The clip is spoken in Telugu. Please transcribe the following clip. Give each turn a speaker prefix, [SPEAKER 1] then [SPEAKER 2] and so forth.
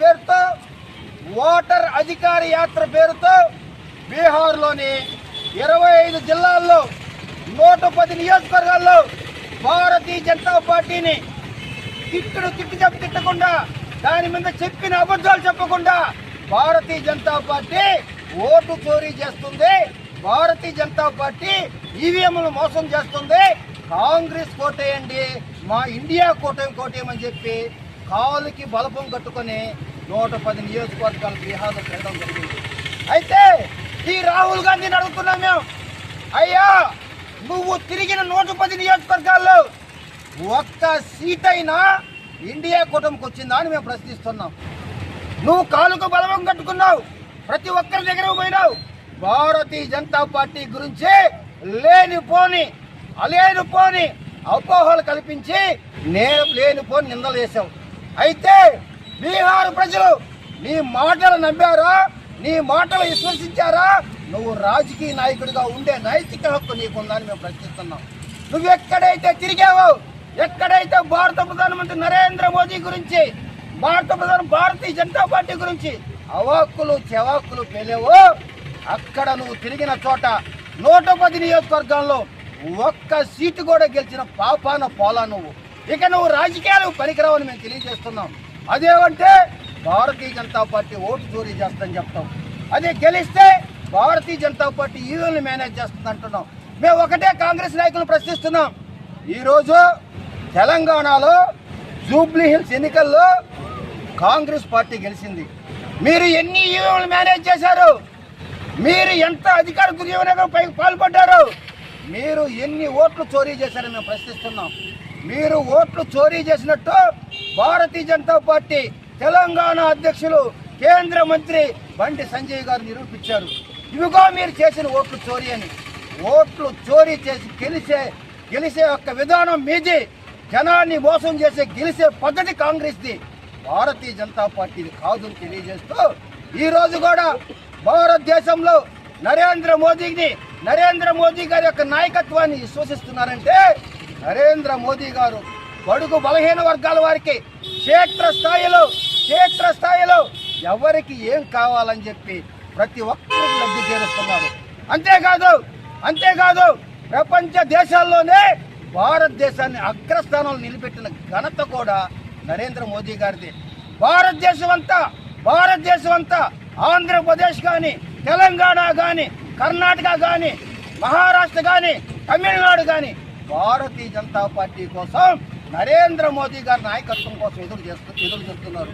[SPEAKER 1] పేరుతో ఓటర్ అధికార యాత్ర పేరుతో బీహార్లోని 25 జిల్లాల్లో 110 నియోజకవర్గాల్లో భారతీయ జనతా పార్టీని తిట్టకుండా దాని మీద చెప్పిన అబద్ధాలు చెప్పకుండా భారతీయ జనతా పార్టీ ఓటు చోరీ చేస్తుంది, భారతీయ జనతా పార్టీ ఈవీఎంలు మోసం చేస్తుంది, కాంగ్రెస్ కోటేయండి, మా ఇండియా కోటేయమని చెప్పి కాలుకి బలపం కట్టుకొని 110 నియోజకవర్గాలు బీహార్లో తిరగడం జరిగింది. అయితే ఈ రాహుల్ గాంధీని అడుగుతున్నాం మేము, అయ్యా నువ్వు తిరిగిన 110 నియోజకవర్గాల్లో ఒక్క సీట్ అయినా ఇండియా కూటమికి వచ్చిందా అని మేము ప్రశ్నిస్తున్నాం. నువ్వు కాలుకు బలపం కట్టుకున్నావు, ప్రతి ఒక్కరి దగ్గర పోయినావు, భారతీయ జనతా పార్టీ గురించి లేనిపోని అపోహలు కల్పించి లేనిపోని నిందలు వేశావు. అయితే బీహార్ ప్రజలు నీ మాటలు నమ్మారా, నీ మాటలు విశ్వసించారా? నువ్వు రాజకీయ నాయకుడిగా ఉండే నైతిక హక్కు నీకుందని మేము ప్రశ్నిస్తున్నాం. నువ్వు ఎక్కడైతే తిరిగావో, ఎక్కడైతే భారత ప్రధానమంత్రి నరేంద్ర మోదీ గురించి, భారతీయ జనతా పార్టీ గురించి అవాక్కులు చెవాక్కులు పేలేవో, అక్కడ నువ్వు తిరిగిన చోట 110 నియోజకవర్గాల్లో ఒక్క సీటు కూడా గెలిచిన పాపాన పోలా నువ్వు. ఇక నువ్వు రాజకీయాలకు పనికిరావని మేము తెలియజేస్తున్నాం. అదేమంటే భారతీయ జనతా పార్టీ ఓటు చోరీ చేస్తుందని చెప్తాం, అదే గెలిస్తే భారతీయ జనతా పార్టీ ఈవెల్ని మేనేజ్ చేస్తుంది అంటున్నాం. మేము ఒకటే కాంగ్రెస్ నాయకులు ప్రశ్నిస్తున్నాం. ఈరోజు తెలంగాణలో జూబ్లీ హిల్స్ ఎన్నికల్లో కాంగ్రెస్ పార్టీ గెలిచింది. మీరు ఎన్ని ఈవీఎంలు మేనేజ్ చేశారు? మీరు ఎంత అధికార దుర్వినియోగం పాల్పడ్డారు? మీరు ఎన్ని ఓట్లు చోరీ చేశారని మేము ప్రశ్నిస్తున్నాం. మీరు ఓట్లు చోరీ చేసినట్టు భారతీయ జనతా పార్టీ తెలంగాణ అధ్యక్షులు కేంద్ర మంత్రి బండి సంజయ్ గారు నిరూపించారు. ఇవిగో మీరు చేసిన ఓట్లు చోరీ అని. ఓట్లు చోరీ చేసి గెలిసే ఒక్క విధానం మీది. జనాన్ని మోసం చేసే గెలిసే పద్ధతి కాంగ్రెస్ది, భారతీయ జనతా పార్టీది కాదని తెలియజేస్తూ ఈరోజు కూడా భారతదేశంలో నరేంద్ర మోదీ గారి యొక్క నాయకత్వాన్ని విశ్వసిస్తున్నారంటే, నరేంద్ర మోదీ గారు బడుగు బలహీన వర్గాల వారికి క్షేత్రస్థాయిలో ఎవరికి ఏం కావాలని చెప్పి ప్రతి ఒక్కరికి లబ్ధి చేరుస్తున్నారు. అంతేకాదు ప్రపంచ దేశాల్లోనే భారతదేశాన్ని అగ్రస్థానంలో నిలబెట్టిన ఘనత కూడా నరేంద్ర మోదీ గారిది. భారతదేశం అంతా ఆంధ్రప్రదేశ్ కానీ, తెలంగాణ కానీ, కర్ణాటక కానీ, మహారాష్ట్ర కానీ, తమిళనాడు కానీ భారతీయ జనతా పార్టీ కోసం, నరేంద్ర మోదీ గారి నాయకత్వం కోసం ఎదురు చూస్తున్నారు.